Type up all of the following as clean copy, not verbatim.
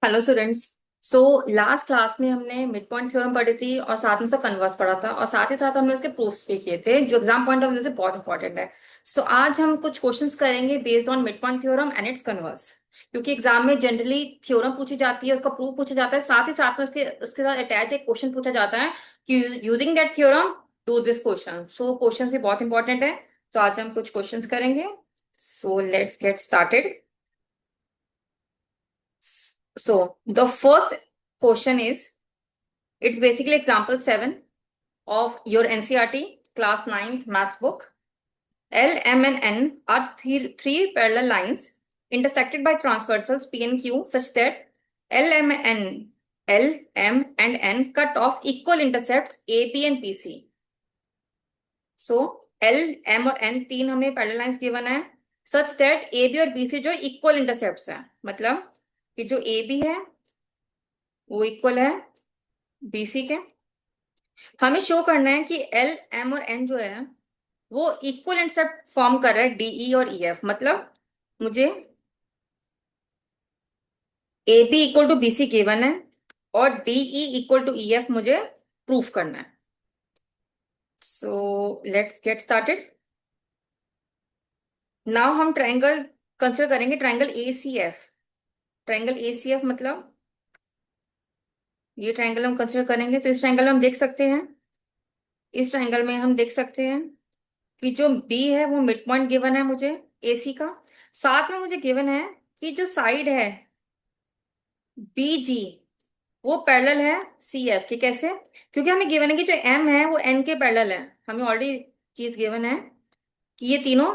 Hello students. So last class में हमने mid point theorem पढ़ी थी और साथ में उसका कन्वर्स पढ़ा था और साथ ही साथ हमने उसके प्रूफ्स भी किए थे जो एग्जाम पॉइंट ऑफ व्यू से बहुत इंपॉर्टेंट है। सो आज हम कुछ क्वेश्चंस करेंगे based on mid point theorem and it's converse, क्योंकि एग्जाम में जनरली थ्योरम पूछी जाती है, उसका प्रूफ पूछा जाता है, साथ ही साथ में उसके उसके साथ अटैच एक क्वेश्चन पूछा जाता है कि using that theorem do this question. So question भी बहुत इंपॉर्टेंट है। तो आज हम कुछ क्वेश्चंस करेंगे। सो let's get started. So the first question is, it's basically example 7 of your NCERT class 9th maths book. L, M and N are three parallel lines intersected by transversals P and Q such that L, M, N, L, M and N cut off equal intercepts A, P and PC. So L, M और N तीन हमें parallel lines given है such that A B और B C जो equal intercepts है, मतलब कि जो ए बी है वो इक्वल है बीसी के। हमें शो करना है कि एल एम और एन जो है वो इक्वल इंटरसेप्ट फॉर्म कर रहा है डीई और ई एफ, मतलब मुझे A B equal to B C given है और DE equal to E F मुझे प्रूफ करना है। So let's get started. Now हम ट्रायंगल कंसिडर करेंगे, triangle A C F. Triangle A C F मतलब ये ट्रायंगल हम कंसिडर करेंगे, तो इस ट्रायंगल में हम देख सकते हैं, इस ट्रायंगल में हम देख सकते हैं कि जो बी है वो मिड पॉइंट गिवन है मुझे एसी का। साथ में मुझे गिवन है कि जो साइड है बीजी वो पैरेलल है सी एफ के। कैसे? क्योंकि हमें गिवन है कि जो एम है वो एन के पैरेलल है। हमें ऑलरेडी चीज गिवन है कि ये तीनों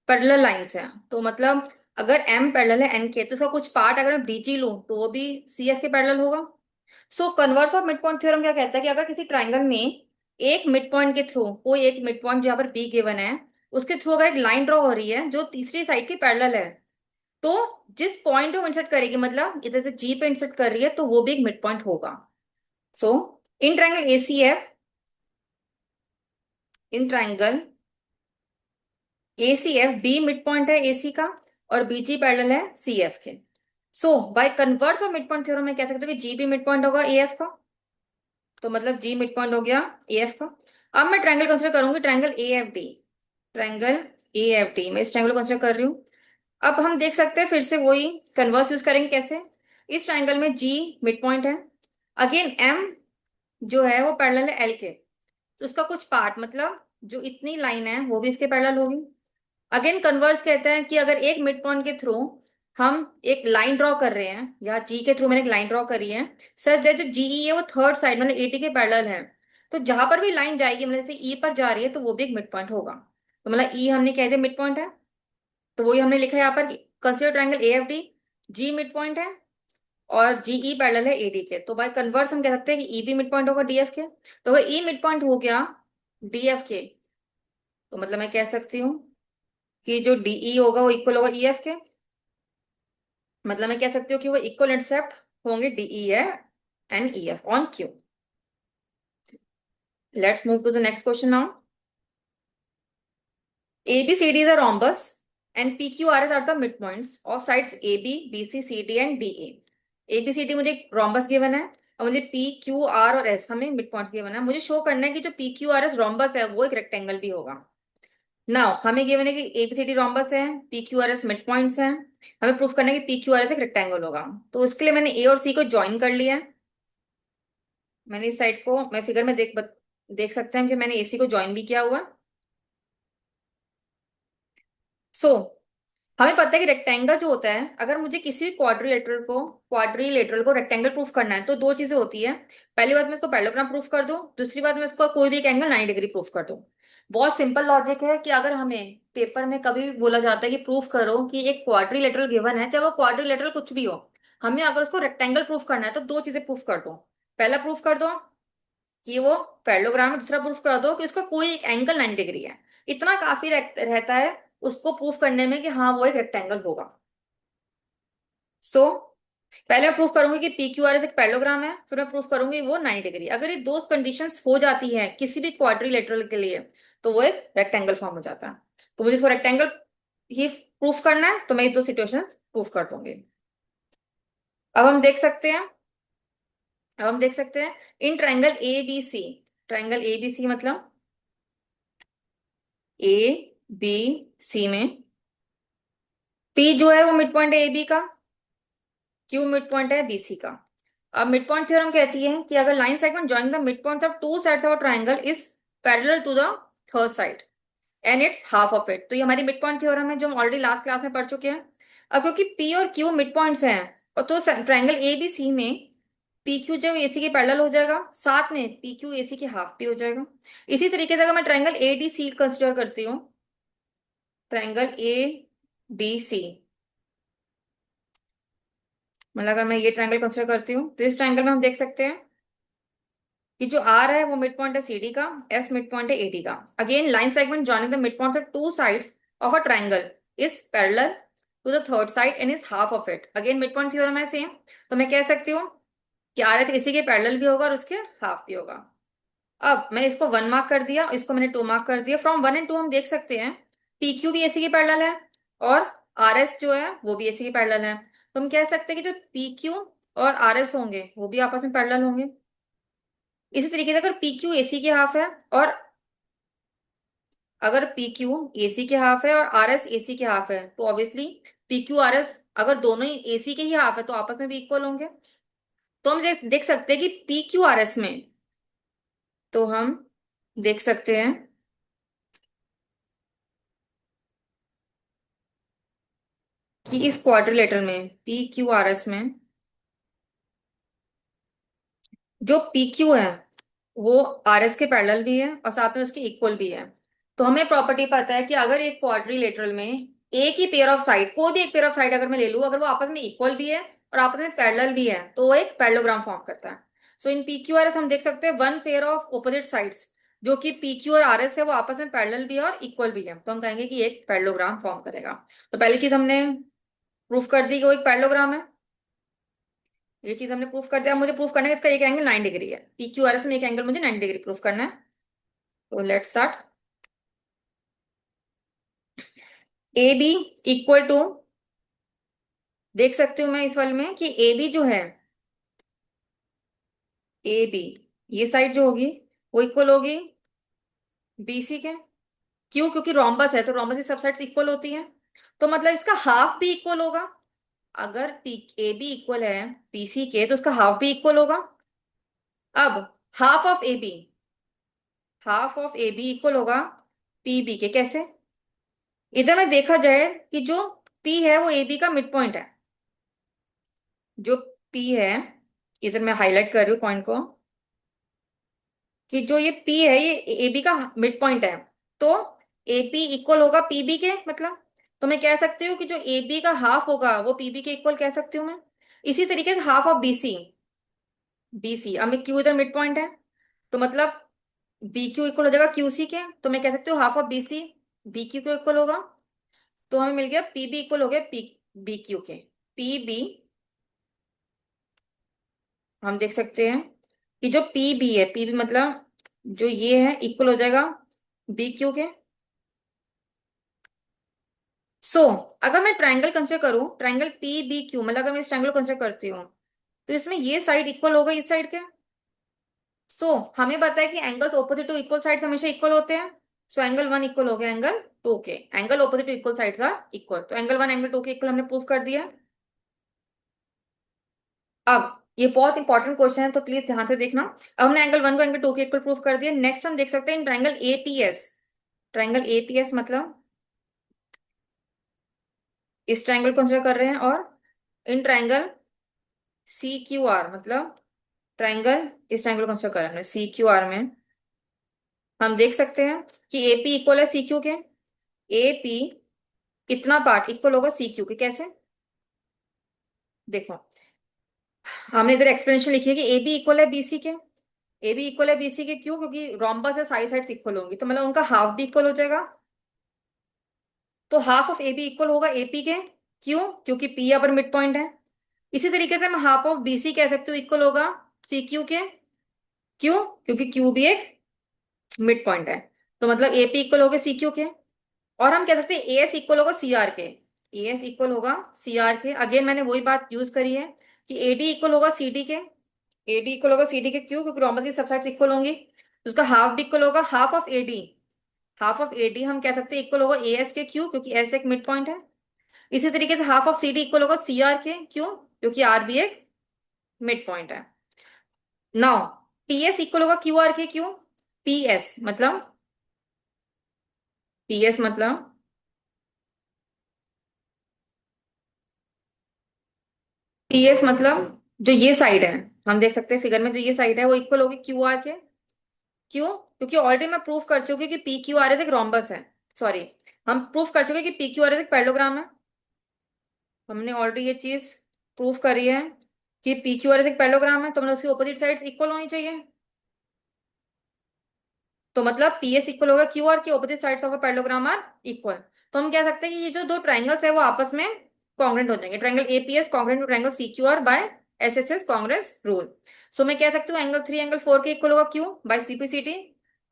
पैरेलल लाइंस हैं, तो मतलब अगर एम पैरेलल है एन के तो उसका कुछ पार्ट अगर मैं बीजी लूं तो वो भी सी एफ के पैरेलल होगा। So converse of mid point theorem क्या कहता है कि अगर किसी ट्राइंगल में एक मिड पॉइंट के थ्रू कोई एक मिड पॉइंट जो यहाँ पर बी गिवन है उसके थ्रू अगर एक लाइन ड्रॉ हो रही है जो तीसरी साइड की पैरेलल है, तो जिस पॉइंट को इंसर्ट करेगी, मतलब इधर से जी पे इंसर्ट कर रही है, तो वो भी एक मिड पॉइंट होगा। So in triangle ACF, in triangle ACF B mid point है एसी का और बीजी पैरेलल है सीएफ के। So by converse of mid point theorem में कह सकते हो कि जी भी मिड पॉइंट होगा एएफ का, तो मतलब जी मिड पॉइंट हो गया एएफ का। अब मैं ट्रायंगल कंसिडर करूंगी, triangle A F D. Triangle A F D मैं इस ट्रायंगल को कंसिडर कर रही हूँ। अब हम देख सकते हैं फिर से वही कन्वर्स यूज करेंगे। कैसे? इस ट्रायंगल में जी मिड पॉइंट है, अगेन एम जो है वो पैरेलल है एल के, तो उसका कुछ पार्ट मतलब जो इतनी लाइन है वो भी इसके पैरेलल होगी। अगेन कन्वर्स कहते हैं कि अगर एक मिड पॉइंट के थ्रू हम एक लाइन ड्रॉ कर रहे हैं, या जी के थ्रू मैंने एक लाइन ड्रॉ करी है सच दैट जो जीई है वो थर्ड साइड मतलब एटी के पैरेलल है, तो जहां पर भी लाइन जाएगी मतलब जैसे ई पर जा रही है तो वो भी एक मिड पॉइंट होगा। तो मतलब ई हमने कह दिया मिड पॉइंट है, तो वही हमने लिखा है यहाँ पर consider triangle A F D, G mid point है और जीई पैरेलल है एडी के, तो बाय कन्वर्स हम कह सकते हैं कि ई भी मिड पॉइंट होगा डीएफ के। तो अगर ई मिड पॉइंट हो गया डीएफ के, तो मतलब मैं कह सकती हूँ कि जो डीई होगा वो इक्वल होगा ईएफ के, मतलब मैं कह सकती हूँ कि वो इक्वल इंटरसेप्ट होंगे डीई है and EF on Q. Let's move to the next question now. ABCD is a rhombus and PQRS are the midpoints of sides AB, BC, CD and DA। ABCD मुझे rhombus given है और मुझे PQR और S हमें midpoints given है। मुझे show करना है कि जो PQRS rhombus है वो एक रेक्टेंगल भी होगा। नाउ हमें गिवन है कि ABCD rhombus है, PQRS midpoints है, हमें प्रूफ करना है कि PQRS एक रेक्टेंगल होगा। तो उसके लिए मैंने A और C को ज्वाइन कर लिया है। मैंने इस साइड को मैं फिगर में देख सकते हैं कि मैंने AC को ज्वाइन भी किया हुआ है। सो हमें पता है कि रेक्टेंगल जो होता है, अगर मुझे किसी भी क्वाड्रिलेटरल को रेक्टेंगल प्रूफ करना है तो दो चीजें होती है। पहली बात मैं इसको पैरेललोग्राम प्रूफ कर दूं, दूसरी बात मैं इसको कोई भी एक एंगल 90 डिग्री प्रूफ कर दूं। बहुत सिंपल लॉजिक है कि अगर हमें पेपर में कभी भी बोला जाता है कि प्रूफ करो कि एक क्वाड्रिलेटरल गिवन है, चाहे वो क्वाड्रिलेटरल कुछ भी हो, हमें अगर उसको रेक्टेंगल प्रूफ करना है तो दो चीजें प्रूफ कर दो। पहला प्रूफ कर दो कि वो पैरेललोग्राम है, दूसरा प्रूफ कर दो कि उसका कोई एक एंगल 90 डिग्री है। इतना काफी रहता है उसको प्रूफ करने में कि हाँ वो एक रेक्टेंगल होगा। सो पहले मैं प्रूफ करूंगी कि पी क्यू आर एस एक पैरेललोग्राम है, फिर मैं प्रूफ करूंगी वो 90 डिग्री। अगर ये दो कंडीशंस हो जाती है किसी भी क्वाड्रिलेटरल के लिए तो वो एक रेक्टेंगल फॉर्म हो जाता है। तो मुझे इसको रेक्टेंगल ही प्रूफ करना है, तो मैं ये दो सिचुएशन प्रूफ कर दूंगी। अब हम देख सकते हैं अब हम देख सकते हैं in triangle A B C, triangle A B C मतलब ए बी सी में पी जो है वो मिड पॉइंट है ए बी का, क्यू मिड पॉइंट है बीसी का। अब मिड पॉइंट थ्योरम कहती है कि अगर line segment joining the mid point of two sides of a triangle is parallel to the third side and its half of it, तो ये हमारी मिड पॉइंट थ्योरम है जो हम ऑलरेडी लास्ट क्लास में पढ़ चुके हैं। अब क्योंकि पी और क्यू मिड पॉइंट्स हैं और तो ट्राइंगल ए बी सी में पी क्यू जो एसी के पैरेलल हो जाएगा, साथ में पी क्यू एसी के हाफ भी हो जाएगा। इसी तरीके से अगर मैं triangle A D C consider करती हूँ, ट्राइंगल ए बी सी, मतलब अगर मैं ये ट्राइंगल कंसिडर करती हूँ तो इस ट्राइंगल में हम देख सकते हैं कि जो आर है वो मिड पॉइंट है सीडी का, एस मिड पॉइंट है एडी का। Again line segment joining the mid points of two sides of a triangle is parallel to the third side and is half of it. Again mid point theorem है same, तो मैं कह सकती हूँ कि R H इसी के parallel भी होगा और उसके हाफ भी होगा। अब मैंने इसको 1 मार्क कर दिया, इसको मैंने 2 मार्क कर दिया। फ्रॉम 1 एंड 2 हम देख सकते हैं पी क्यू भी एसी के पैरेलल है और आर एस जो है वो भी एसी के पैरेलल है। तो हम कह सकते हैं कि जो पी क्यू और आर एस होंगे वो भी आपस में पैरेलल होंगे। इसी तरीके से अगर पी क्यू एसी के हाफ है और अगर पी क्यू एसी के हाफ है और आर एस एसी के हाफ है तो obviously P Q R S अगर दोनों ही एसी के ही हाफ है तो आपस में भी इक्वल होंगे। तो हम देख सकते हैं कि पी क्यू आर एस में, तो हम देख सकते हैं कि इस क्वाड्रिलेटरल में पी क्यू आर एस में जो पी क्यू है वो आर एस के पैरेलल भी है और साथ में उसके इक्वल भी है। तो हमें प्रॉपर्टी पता है कि अगर एक क्वाड्रिलेटरल में एक ही पेयर ऑफ साइड, कोई भी एक पेयर ऑफ साइड अगर मैं ले लूं, अगर वो आपस में इक्वल भी है और आपस में पैरेलल भी है तो वो एक पैरेललोग्राम फॉर्म करता है। सो in P Q R S हम देख सकते हैं one pair of opposite sides जो कि पी क्यू और आर एस है वो आपस में पैरेलल भी है और इक्वल भी है, तो हम कहेंगे कि एक पैरेललोग्राम फॉर्म करेगा। तो पहली चीज हमने प्रूफ कर दी कि वो एक पैरेललोग्राम है, ये चीज हमने प्रूफ कर दिया। अब मुझे प्रूफ करना है इसका एक एंगल 90 डिग्री है, पी क्यू आर एस में एक एंगल मुझे 90 डिग्री प्रूफ करना है। तो let's start. A B equal to, देख सकती हूं मैं इस वाले में कि ए बी जो है, ए बी ये साइड जो होगी वो इक्वल होगी बी सी के। क्यों? क्योंकि रोम्बस है तो रोम्बस की सब साइड्स इक्वल होती हैं, तो मतलब इसका हाफ भी इक्वल होगा। अगर पी ए बी इक्वल है पी सी के तो उसका हाफ भी इक्वल होगा। अब half of A B, half of A B equal होगा पी बी के। कैसे? इधर में देखा जाए कि जो P है वो AB का मिड पॉइंट है, जो P है, इधर मैं हाईलाइट कर रही हूँ पॉइंट को, कि जो ये P है ये AB का मिड पॉइंट है। तो AP इक्वल होगा PB के, मतलब तो मैं कह सकती हूँ कि जो AB का हाफ होगा वो PB के इक्वल कह सकती हूँ मैं। इसी तरीके से हाफ ऑफ BC, BC अब मैं Q इधर मिड पॉइंट है तो मतलब BQ इक्वल हो जाएगा QC के, तो मैं कह सकती हूँ हाफ ऑफ BC BQ को इक्वल होगा। तो हमें मिल गया PB इक्वल हो गया BQ के। PB हम देख सकते हैं कि जो पी बी है, पी बी मतलब जो ये है इक्वल हो जाएगा बी क्यू के। सो अगर मैं ट्राइंगल कंसिडर करूं, ट्राइंगल पी बी क्यू, मतलब अगर मैं इस ट्राइंगल को कंसिडर करती हूँ तो इसमें ये साइड इक्वल होगा इस साइड के। सो हमें पता है कि angles opposite to equal sides हमेशा इक्वल होते हैं। सो एंगल वन इक्वल हो गया एंगल टू के, angle opposite to equal sides are equal, तो एंगल वन एंगल टू के इक्वल हमने प्रूव कर दिया। अब ये बहुत इंपॉर्टेंट क्वेश्चन है तो प्लीज ध्यान से देखना। अब हमने एंगल वन को एंगल टू के इक्वल प्रूव कर दिया। नेक्स्ट हम देख सकते हैं in triangle APS, triangle APS मतलब इस ट्राइंगल को कंसिडर कर रहे हैं, और in triangle C Q R मतलब ट्राइंगल, इस ट्राइंगल को कंसिडर कर रहे हैं सी क्यू आर में हम देख सकते हैं कि एपी इक्वल है सी क्यू के। एपी इतना पार्ट इक्वल होगा सी क्यू के। कैसे? देखो हमने इधर एक्सप्लेनेशन लिखी है कि ए बी इक्वल है बीसी के। ए बी इक्वल है बीसी के क्यों? क्योंकि रोम्बस है, साइड साइड्स इक्वल होंगी तो मतलब उनका हाफ भी इक्वल हो जाएगा। तो half of A B equal होगा एपी के। क्यों? क्योंकि पी अपर मिड पॉइंट है। इसी तरीके से मैं हाफ ऑफ बीसी कह सकती हूँ इक्वल होगा सी क्यू के। क्यों? क्योंकि क्यू भी एक मिड पॉइंट है, तो मतलब एपी इक्वल होगा सी क्यू के। और हम कह सकते हैं ए एस इक्वल होगा सी आर के। ए एस इक्वल होगा सी आर के। अगेन मैंने वही बात यूज करी है कि एडी इक्वल होगा सीडी के। एडी इक्वल होगा सीडी के क्यों? क्योंकि रोम्बस की सब साइड्स इक्वल होंगी, तो उसका हाफ भी इक्वल होगा, half of AD. Half of AD हम कह सकते हैं इक्वल होगा ए एस के, क्यों? क्योंकि एस एक मिड पॉइंट है। इसी तरीके से half of C D equal होगा सी आर के, क्यों? क्योंकि आर भी एक मिड पॉइंट है। नाउ पी एस इक्वल होगा क्यू आर के, क्यों? पी एस मतलब, पी एस मतलब, पी एस मतलब जो ये साइड है, हम देख सकते हैं फिगर में, जो ये साइड है वो इक्वल होगी क्यू आर के। क्यों? क्योंकि ऑलरेडी मैं प्रूफ कर चुकी हूँ कि पी क्यू आर एस एक रोम्बस है। सॉरी, हम प्रूफ कर चुके हैं कि पी क्यू आर एस एक पैरेललोग्राम है। हमने ऑलरेडी ये चीज प्रूफ करी है कि पी क्यू आर एस एक पैरेललोग्राम है, तो मतलब उसकी ऑपोजिट साइड्स इक्वल होनी चाहिए। तो मतलब पी एस इक्वल होगा क्यू आर की, opposite sides of a parallelogram are equal. तो हम कह सकते हैं कि ये जो दो ट्राइंगल्स है वो आपस में कॉन्ग्रुएंट हो जाएंगे। Triangle APS congruent to triangle C Q R by S S S congruence rule. So मैं कह सकती हूँ एंगल 3 एंगल 4 के इक्वल होगा Q by CPCT,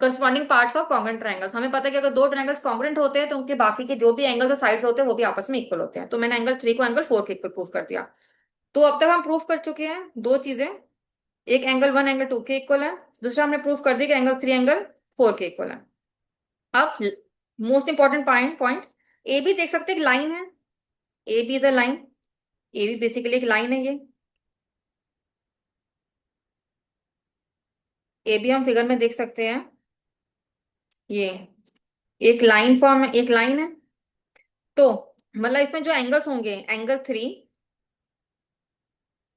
corresponding parts of congruent triangles. हमें पता है कि अगर दो ट्राइंगल्स कॉन्ग्रुएंट होते हैं तो उनके बाकी के जो भी एंगल्स और साइड्स होते हैं वो भी आपस में इक्वल होते हैं। तो मैंने एंगल 3 को एंगल 4 के इक्वल प्रूफ कर दिया। तो अब तक हम प्रूफ कर चुके हैं दो चीजें, एक एंगल 1 एंगल 2 के इक्वल है, दूसरा हमने प्रूफ कर दिया कि एंगल 3 एंगल 4 के इक्वल है। अब most important point point, A B देख सकते हैं एक लाइन है। A B is a line, A B basically एक लाइन है ये। ए बी हम फिगर में देख सकते हैं, ये एक लाइन फॉर्म, एक लाइन है। तो मतलब इसमें जो एंगल्स होंगे, एंगल 3,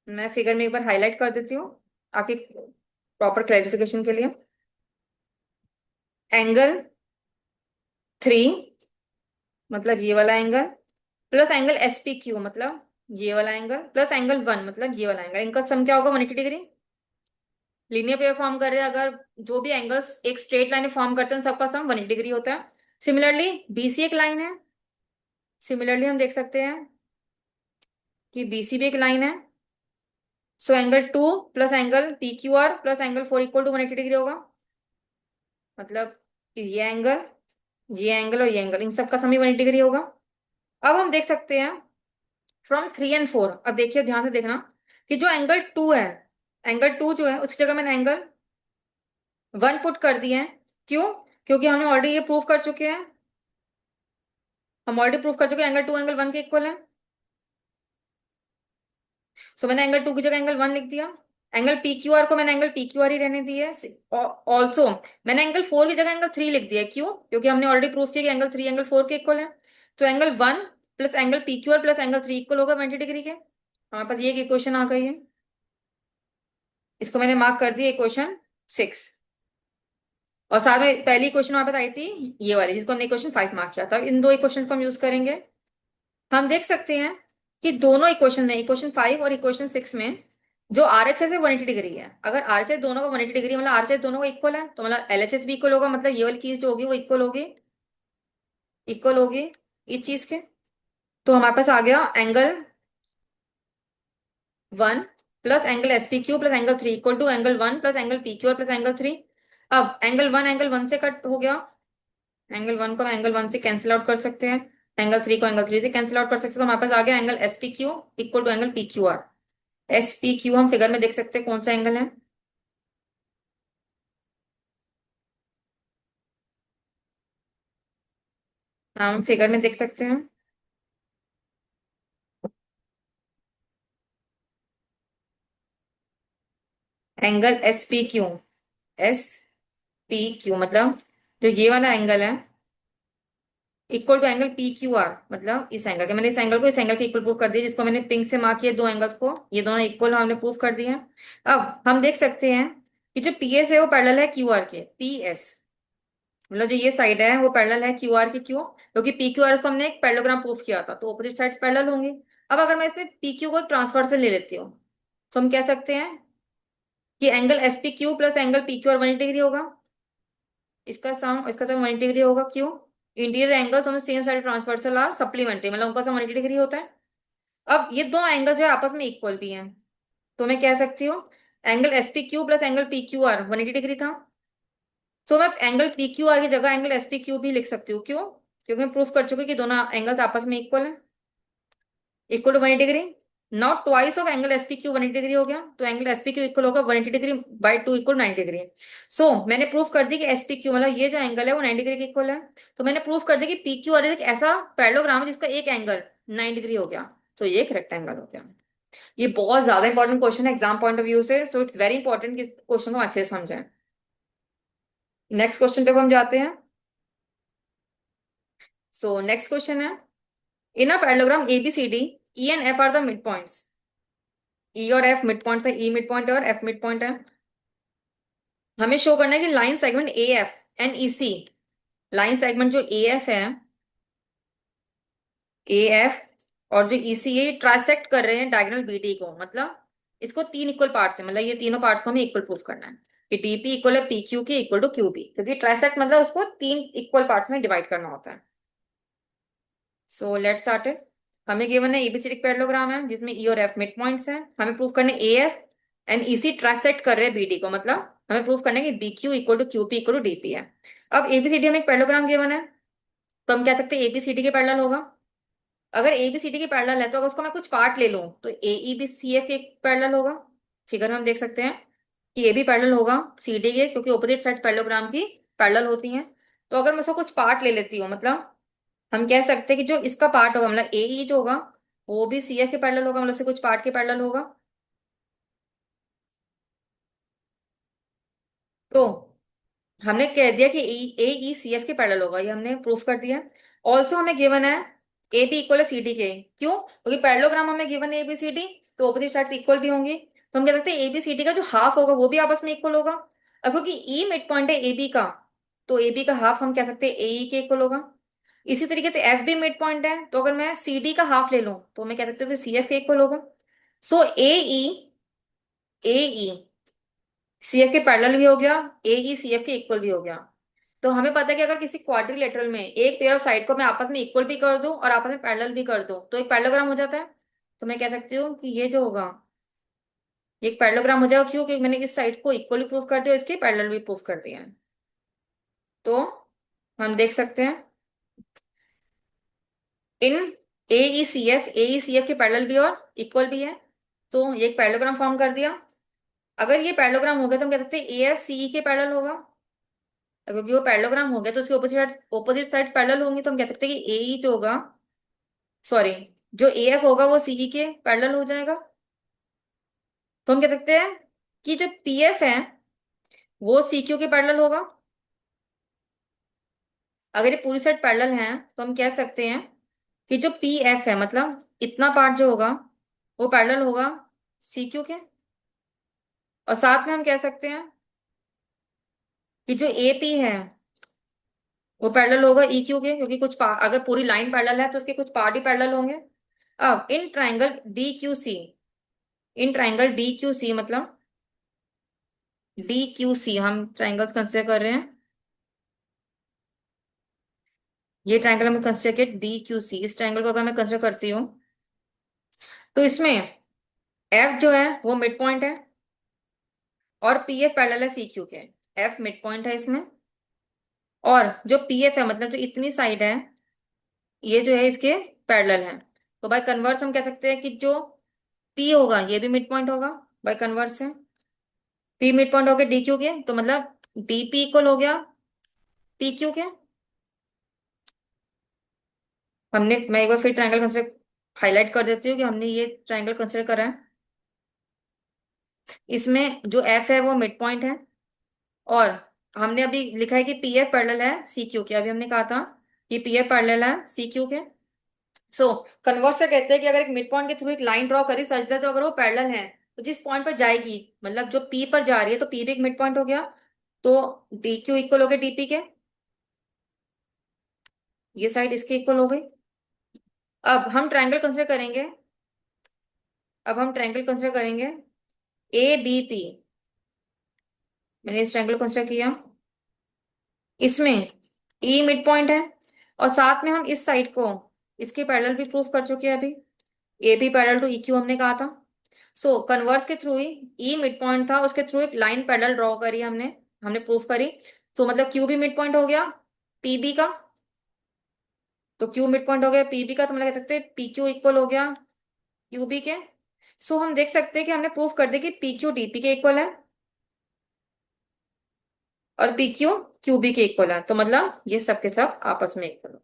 मैं फिगर में एक बार हाईलाइट कर देती हूँ आपके प्रॉपर क्लैरिफिकेशन के लिए। एंगल 3 मतलब ये वाला angle, plus angle S P Q मतलब ये वाला एंगल, प्लस एंगल 1 मतलब ये वाला एंगल, इनका सम क्या होगा? 180 डिग्री। लीनियर पेयर फॉर्म कर रहे हैं अगर, जो भी एंगल्स एक स्ट्रेट लाइन में फॉर्म करते हैं उन सबका सम 180 डिग्री होता है। सिमिलरली बीसी एक लाइन है, सिमिलरली हम देख सकते हैं कि बीसी भी एक लाइन है। So angle 2 plus angle P Q R plus angle 4 equal to 180 degree होगा। मतलब ये एंगल और ये एंगल, इन सबका सम ही 180 डिग्री होगा। अब हम देख सकते हैं फ्रॉम 3 एंड 4, अब देखिए ध्यान से देखना कि जो एंगल 2 है, एंगल 2 जो है उसकी जगह मैंने एंगल 1 पुट कर दिए हैं। क्यों? क्योंकि हमने ऑलरेडी ये प्रूव कर चुके हैं, हम ऑलरेडी प्रूव कर चुके हैं एंगल 2 एंगल 1 के इक्वल है। सो मैंने एंगल 2 की जगह एंगल 1 लिख दिया। एंगल पी क्यू आर को मैंने एंगल पी क्यू आर ही रहने दिया है। ऑल्सो मैंने एंगल 4 की जगह एंगल 3 लिख दिया है। क्यों? क्योंकि हमने ऑलरेडी प्रूव किया कि एंगल 3 एंगल 4 के इक्वल है। तो angle 1 plus angle P Q R plus angle 3 equal होगा 90 डिग्री के। हमारे पास ये एक इक्वेशन आ गई है, इसको मैंने मार्क कर दिया इक्वेशन 6। और साथ में पहली क्वेश्चन हमारे पास आई थी ये वाली, जिसको हमने इक्वेशन 5 मार्क किया था। इन दो इक्वेशन को हम यूज करेंगे। हम देख सकते हैं कि दोनों इक्वेशन में, इक्वेशन 5 और इक्वेशन 6 में जो आर एच एस है 180 डिग्री है। अगर आर एच एस दोनों का 180 डिग्री मतलब आर एच एस दोनों का इक्वल है, तो मतलब एल एच एस भी इक्वल होगा, मतलब ये वाली चीज जो होगी वो इक्वल होगी, इक्वल होगी इस चीज के। तो हमारे पास आ गया angle 1 plus angle S P Q plus angle 3 equal to angle 1 plus angle P Q R plus angle 3। अब एंगल 1 से कट हो गया, एंगल 1 को हम एंगल 1 से कैंसिल आउट कर सकते हैं, एंगल 3 को एंगल 3 से कैंसिल आउट कर सकते हैं। तो हमारे पास आ गया angle S P Q equal to angle P Q R. S P Q हम फिगर में देख सकते हैं कौन सा एंगल है, हम फिगर में देख सकते हैं angle S P Q. S P Q मतलब जो ये वाला एंगल है equal to angle P Q R, मतलब इस एंगल के, मैंने इस एंगल को इस एंगल के इक्वल प्रूफ कर दिया, जिसको मैंने पिंक से मार्क किया दो एंगल्स को, ये दोनों इक्वल हमने प्रूफ कर दिए हैं। अब हम देख सकते हैं कि जो पी एस है वो पैरेलल है क्यू आर के। पी एस मतलब जो ये साइड है वो पैरेलल है क्यू आर की। क्यों? क्योंकि पी क्यू आर को हमने एक पैरेललोग्राम प्रूफ किया था, तो ऑपोजिट साइड्स पैरेलल होंगी। अब अगर मैं इसमें पी क्यू को ट्रांसफर ले लेती हूँ तो हम कह सकते हैं कि angle S P Q plus angle P Q R 180 degree होगा। इसका सम 180 डिग्री होगा। क्यों? Interior angles on the same side transversal are supplementary, मतलब उनका सम 180 डिग्री होता है। अब ये दोनों एंगल जो है आपस में इक्वल भी हैं, तो मैं कह सकती हूँ angle S P Q plus angle P Q R 180 degree था। तो मैं एंगल पी क्यू आर की जगह एंगल एस पी क्यू भी लिख सकती हूँ। क्यों? क्योंकि मैं प्रूफ कर चुकी कि दोनों एंगल्स आपस में इक्वल है, equal to 180 degree. Not twice of angle SP Q 180 degree हो गया, तो एंगल एसपी क्यू इक्वल होगा 180 degree by 2 equal 90 degree. So मैंने प्रूफ कर दी कि एसपी क्यू मतलब ये जो एंगल है वो 90 डिग्री के इक्वल है। तो मैंने प्रूफ कर दिया कि पी क्यू आर एक ऐसा पैरेललोग्राम है जिसका एक एंगल 90 डिग्री हो गया। तो ये एक रेक्टेंगल हो गया। ये बहुत ज्यादा इंपॉर्टेंट क्वेश्चन है एग्जाम पॉइंट ऑफ व्यू से, सो इट्स वेरी इंपॉर्टेंट कि इस क्वेश्चन को अच्छे से समझें। नेक्स्ट क्वेश्चन पे अब हम जाते हैं। सो नेक्स्ट क्वेश्चन है, in a parallelogram ABCD E and F are the mid points. E और एफ मिड पॉइंट्स है, ई मिड पॉइंट है और एफ मिड पॉइंट है। हमें शो करना है कि line segment A F and E C, line segment जो ए एफ है, ए एफ और जो ई सी है, ये ट्राइसेक्ट कर रहे हैं डायगोनल बीडी को। मतलब इसको तीन इक्वल पार्ट्स है, मतलब ये तीनों पार्ट्स को हमें इक्वल प्रूफ करना है कि डीपी इक्वल है पी क्यू के इक्वल टू क्यू बी, क्योंकि ट्राइसेक्ट मतलब उसको तीन इक्वल पार्ट्स में डिवाइड करना होता है। So let's start it. हमें गिवन है एबीसीडी पैरेललोग्राम है जिसमें ई और एफ मिड पॉइंट्स हैं। हमें प्रूफ करना है A F and E C transect कर रहे हैं बीडी को, मतलब हमें प्रूफ करना है कि B Q equal to Q P equal to DP है। अब एबीसीडी हमें एक पैरेललोग्राम गिवन है, तो हम कह सकते हैं एबीसीडी के पैरेलल होगा। अगर एबीसीडी के पैरेलल है तो अगर उसको मैं कुछ पार्ट ले लूं तो ए ई बी सी एफ के पैरेलल होगा। फिगर में हम देख सकते हैं कि ए भी पैरेलल होगा सी डी के, क्योंकि ऑपोजिट साइड पैरेललोग्राम की पैरेलल होती हैं। तो अगर मैं उसको कुछ पार्ट ले लेती हूँ, मतलब हम कह सकते हैं कि जो इसका पार्ट होगा मतलब ए ई जो होगा वो भी सी एफ के पैरेलल होगा, मतलब उससे कुछ पार्ट के पैरेलल होगा। तो हमने कह दिया कि ए ई सी एफ के पैरेलल होगा, ये हमने प्रूफ कर दिया। ऑल्सो हमें गिवन है ए बी इक्वल है सी डी के, क्यों? क्योंकि पैरेललोग्राम हमें गिवन है ए बी सी डी, तो ऑपोजिट साइड इक्वल भी होंगी। तो हम कह सकते हैं ए बी सी डी का जो हाफ होगा वो भी आपस में इक्वल होगा। अब क्योंकि ई मिड पॉइंट है ए बी का, तो ए बी का हाफ हम कह सकते हैं ए ई के इक्वल होगा। इसी तरीके से एफ भी मिड पॉइंट है, तो अगर मैं सी डी का हाफ ले लूं तो मैं कह सकती हूँ कि सी एफ के इक्वल होगा। सो ए ई सी एफ के पैरेलल भी हो गया, ए ई सी एफ के इक्वल भी हो गया। तो हमें पता है कि अगर किसी क्वाड्रिलेटरल में एक पेयर ऑफ साइड को मैं आपस में इक्वल भी कर दूं और आपस में पैरेलल भी कर दूं तो एक पैरेललोग्राम हो जाता है। तो मैं कह सकती हूँ कि ये जो होगा ये एक पैरेललोग्राम हो जाएगा, क्यों? क्योंकि मैंने इस साइड को इक्वली प्रूफ कर दिया, इसके पैरेलल भी प्रूफ कर दिया है। तो हम देख सकते हैं इन ए ई सी एफ के पैरेलल भी और इक्वल भी है, तो ये एक पैरेललोग्राम फॉर्म कर दिया। अगर ये पैरेललोग्राम हो गया तो हम कह सकते हैं ए एफ सी ई के पैरेलल होगा। अगर वो पैरेललोग्राम हो गया तो उसके ऑपोजिट साइड पैरेलल होंगी, तो हम कह सकते हैं कि ए ई जो होगा, सॉरी, जो ए एफ होगा वो सीई के पैरेलल हो जाएगा। तो हम कह सकते हैं कि जो पी एफ है वो सी क्यू के पैरेलल होगा। अगर ये पूरी साइड पैरेलल है तो हम कह सकते हैं कि जो पी एफ है मतलब इतना पार्ट जो होगा वो पैरेलल होगा सी क्यू के। और साथ में हम कह सकते हैं कि जो ए पी है वो पैरेलल होगा ई क्यू के, क्योंकि कुछ पार्ट, अगर पूरी लाइन पैरेलल है तो उसके कुछ पार्ट ही पैरेलल होंगे। अब in triangle D Q C, in triangle D Q C मतलब डी क्यू सी हम ट्राइंगल्स कंसिडर कर रहे हैं। ये ट्राइंगल हमें कंसिडर किया डी क्यू सी, इस ट्राइंगल को अगर मैं कंसिडर करती हूँ तो इसमें एफ जो है वो मिड पॉइंट है और पी एफ पैरेलल है सी क्यू के। एफ मिड पॉइंट है इसमें, और जो पी एफ है मतलब जो इतनी साइड है ये जो है इसके पैरेलल है। तो बाय कन्वर्स हम कह सकते हैं कि जो पी होगा ये भी मिड पॉइंट होगा बाय कन्वर्स से। पी मिड पॉइंट हो गया डी क्यू के, तो मतलब डी पी इक्वल हो गया पी क्यू के। हमने, मैं एक बार फिर ट्राइंगल कंसिडर हाईलाइट कर देती हूँ कि हमने ये ट्राइंगल कंसिडर करा है। इसमें जो एफ है वो मिड पॉइंट है, और हमने अभी लिखा है कि पी एफ पैरेलल है सी क्यू के। अभी हमने कहा था कि पी एफ पैरेलल है सी क्यू के। सो कन्वर्स से कहते हैं कि अगर एक मिड पॉइंट के थ्रू एक लाइन ड्रॉ करी सच दैट, तो अगर वो पैरेलल है तो जिस पॉइंट पर जाएगी, मतलब जो पी पर जा रही है, तो पी भी एक मिड पॉइंट हो गया, तो डी क्यू इक्वल हो गया डीपी के। ये साइड इसके इक्वल हो गई। अब हम ट्राइंगल कंसिडर करेंगे, अब हम ट्राइंगल कंसिडर करेंगे ए बी पी। मैंने इस ट्राइंगल कंसिडर किया, इसमें ई मिड पॉइंट है और साथ में हम इस साइड को इसके पैरेलल भी प्रूफ कर चुके हैं अभी। A B parallel to E Q हमने कहा था। सो कन्वर्स के थ्रू ही ई मिड पॉइंट था, उसके थ्रू एक लाइन पैरेलल ड्रॉ करी हमने, हमने प्रूफ करी। तो मतलब क्यू भी मिड पॉइंट हो गया पीबी का, तो क्यू मिड पॉइंट हो गया पीबी का, तो मतलब कह सकते हैं पी क्यू इक्वल हो गया क्यूबी के। सो हम देख सकते हैं कि हमने प्रूफ कर दिया कि पी क्यू डी पी के इक्वल है और पी क्यू क्यू बी के इक्वल है, तो मतलब ये सब के सब आपस में इक्वल है।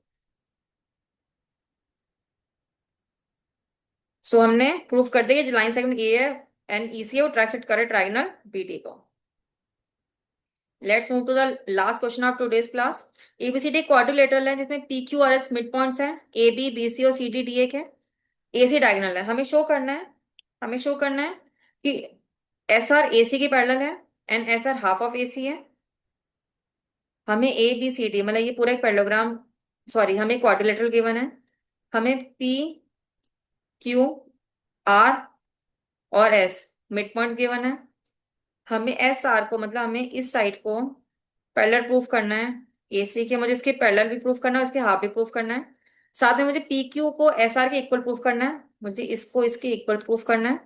सो हमने प्रूफ कर दिया कि जो लाइन सेगमेंट ए है एंड ई सी है वो ट्राइसेक्ट करे ट्राइगोनल बी डी को। Let's move to the last question of today's class. ABCD quadrilateral है जिसमें P Q R S mid points हैं, ए बी बी सी और सी डी डी एक है, ए सी डायगोनल है। हमें शो करना है कि एस आर ए सी के पैरेलल है and S R half of A C है। हमें ए बी सी डी मतलब ये पूरा एक पैरेललोग्राम, सॉरी हमें क्वाड्रिलेटरल गिवन है। हमें पी क्यू आर और एस मिड पॉइंट गिवन है। हमें एस आर को मतलब हमें इस साइड को पैरेलल प्रूफ करना है एसी के, मुझे इसके पैरेलल भी प्रूफ करना है, उसके हाफ भी प्रूफ करना है। साथ में मुझे पी क्यू को एस आर के इक्वल प्रूफ करना है, मुझे इसको इसके इक्वल प्रूफ करना है।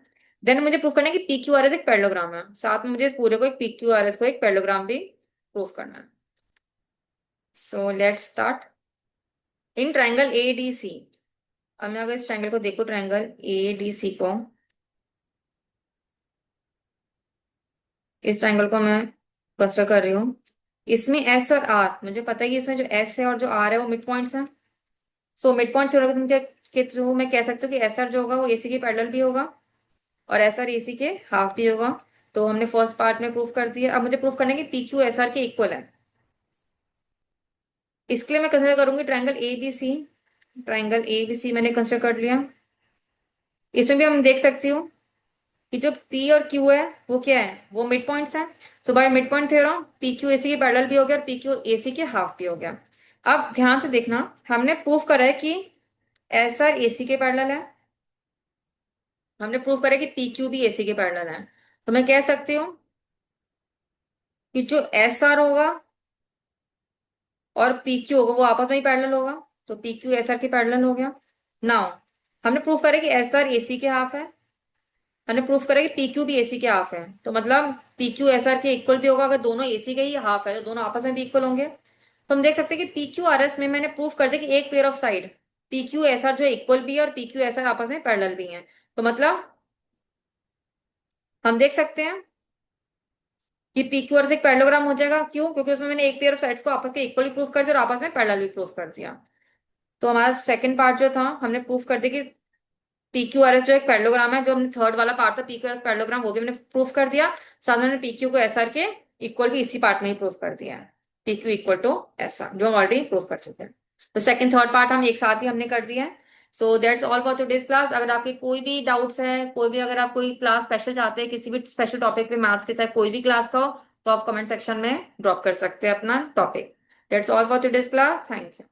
देन मुझे प्रूफ करना है कि पी क्यू आर एस एक पैरेललोग्राम है, साथ में मुझे इस पूरे को एक पी क्यू आर एस को एक पैरेललोग्राम भी प्रूफ करना है। So let's start. In triangle A D C, अब मैं अगर इस ट्राइंगल को देखो, ट्राइंगल ए डी सी को, इस ट्राइंगल को मैं कंसिडर कर रही हूँ। इसमें एस और आर, मुझे पता है कि इसमें जो एस है और जो आर है वो मिड पॉइंट्स हैं। सो मिड पॉइंट थ्योरम के थ्रू मैं कह सकती हूँ कि एस आर जो होगा वो एसी के पैरेलल भी होगा और एस आर एसी के हाफ भी होगा। तो हमने फर्स्ट पार्ट में प्रूफ कर दिया। अब मुझे प्रूफ करना है कि पी क्यू एस आर के इक्वल है। इसके लिए मैं कंसिडर करूंगी triangle A B C. Triangle A B C मैंने कंसिडर कर लिया। इसमें भी हम देख सकती हूँ कि जो P और Q है वो क्या है, वो मिड पॉइंट्स हैं। तो by mid point theorem P Q AC के पैरेलल भी हो गया और पी क्यू एसी के हाफ भी हो गया। अब ध्यान से देखना, हमने प्रूफ करा है कि एस आर एसी के पैरेलल है, हमने प्रूफ करा है कि पी क्यू भी एसी के पैरेलल है। तो मैं कह सकती हूँ कि जो एस आर होगा और पी क्यू होगा वो आपस में ही पैरेलल होगा, तो पी क्यू एस आर के पैरेलल हो गया। नाउ हमने प्रूफ करा है कि एस आर एसी के हाफ है, मैंने प्रूफ करा कि पी क्यू भी एसी के हाफ है, तो मतलब पी क्यू एस आर के इक्वल भी होगा। अगर दोनों एसी के ही हाफ है तो दोनों आपस में भी इक्वल होंगे। तो हम देख सकते हैं कि पी क्यू आर एस में मैंने प्रूफ कर दिया कि एक pair of side P Q S R जो इक्वल भी है और पी क्यू एस आर आपस में पैरेलल भी है। तो मतलब हम देख सकते हैं कि पी क्यू आर से एक पैरेललोग्राम हो जाएगा। क्यों? क्योंकि उसमें मैंने एक पेयर ऑफ साइड्स को आपस के इक्वली प्रूफ कर दिया और आपस में पैरेलल भी प्रूफ कर दिया। तो हमारा सेकंड पार्ट जो था हमने प्रूफ कर दिया कि पी क्यू आर एस जो एक पैरेललोग्राम है, जो हमने थर्ड वाला पार्ट था P Q R S parallelogram, वो भी हमने प्रूफ कर दिया। साथ में हमने पी क्यू को एस आर के इक्वल भी इसी पार्ट में ही प्रूफ कर दिया है, P Q equal to S R, जो हम ऑलरेडी प्रूफ कर चुके हैं। तो सेकंड थर्ड पार्ट हम एक साथ ही हमने कर दिया है। So that's all for today's class. अगर आपके कोई भी डाउट्स है, कोई भी अगर आप कोई क्लास स्पेशल चाहते हैं किसी भी स्पेशल टॉपिक पे, मैथ्स के साथ कोई भी क्लास का हो, तो आप कमेंट सेक्शन में ड्रॉप कर सकते हैं अपना topic. That's all for today's class. Thank you.